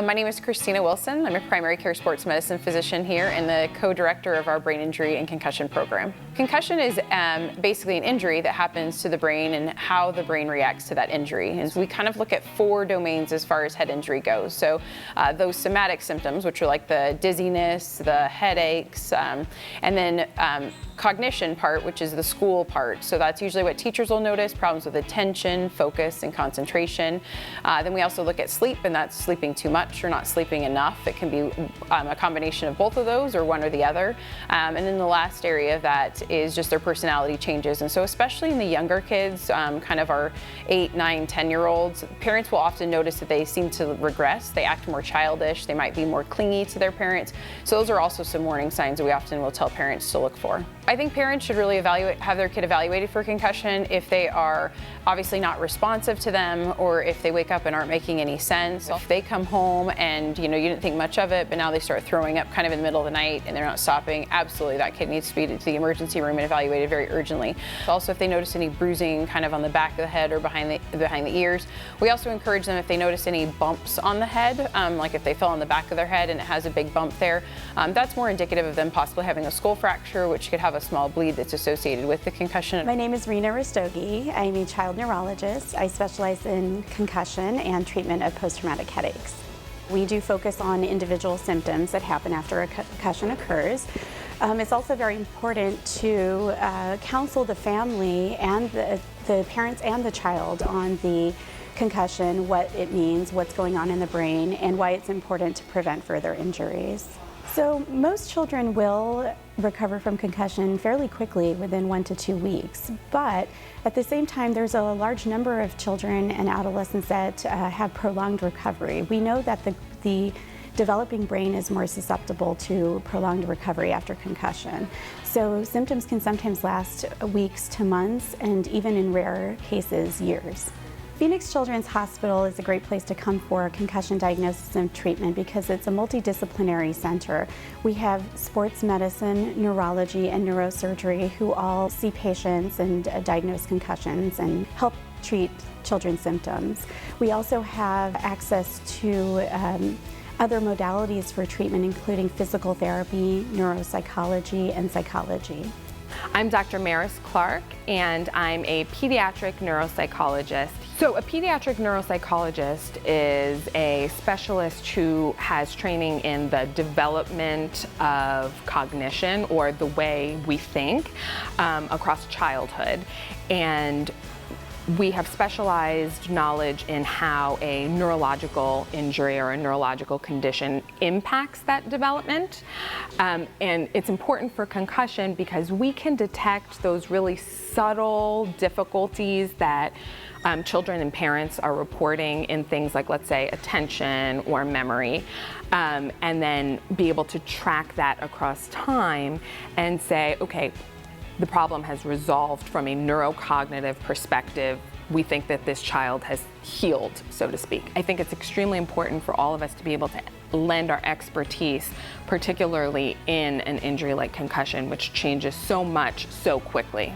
My name is Christina Wilson. I'm a primary care sports medicine physician here and the co-director of our brain injury and concussion program. Concussion is basically an injury that happens to the brain and how the brain reacts to that injury. And we kind of look at 4 domains as far as head injury goes. So those somatic symptoms, which are like the dizziness, the headaches, and then cognition part, which is the school part. So that's usually what teachers will notice, problems with attention, focus, and concentration. Then we also look at sleep, and that's sleeping too much or not sleeping enough. It can be a combination of both of those or one or the other. And then the last area of that is just their personality changes. And so especially in the younger kids, kind of our 8, 9, 10-year-olds, parents will often notice that they seem to regress. They act more childish. They might be more clingy to their parents. So those are also some warning signs that we often will tell parents to look for. I think parents should really have their kid evaluated for concussion if they are obviously not responsive to them, or if they wake up and aren't making any sense. If they come home and you didn't think much of it, but now they start throwing up kind of in the middle of the night and they're not stopping, absolutely that kid needs to be to the emergency room and evaluated very urgently. Also, if they notice any bruising kind of on the back of the head or behind the ears, we also encourage them if they notice any bumps on the head, like if they fell on the back of their head and it has a big bump there, that's more indicative of them possibly having a skull fracture, which could have a small bleed that's associated with the concussion. My name is Reena Rastogi. I'm a child neurologist. I specialize in concussion and treatment of post-traumatic headaches. We do focus on individual symptoms that happen after a concussion occurs. It's also very important to counsel the family and the parents and the child on the concussion, what it means, what's going on in the brain, and why it's important to prevent further injuries. So most children will recover from concussion fairly quickly within 1 to 2 weeks, but at the same time there's a large number of children and adolescents that have prolonged recovery. We know that the developing brain is more susceptible to prolonged recovery after concussion. So symptoms can sometimes last weeks to months, and even in rare cases, years. Phoenix Children's Hospital is a great place to come for concussion diagnosis and treatment because it's a multidisciplinary center. We have sports medicine, neurology, and neurosurgery who all see patients and diagnose concussions and help treat children's symptoms. We also have access to other modalities for treatment, including physical therapy, neuropsychology, and psychology. I'm Dr. Maris Clark, and I'm a pediatric neuropsychologist. So a pediatric neuropsychologist is a specialist who has training in the development of cognition, or the way we think, across childhood. And we have specialized knowledge in how a neurological injury or a neurological condition impacts that development. And it's important for concussion because we can detect those really subtle difficulties that children and parents are reporting in things like, let's say, attention or memory, and then be able to track that across time and say, okay, the problem has resolved from a neurocognitive perspective. We think that this child has healed, so to speak. I think it's extremely important for all of us to be able to lend our expertise, particularly in an injury like concussion, which changes so much so quickly.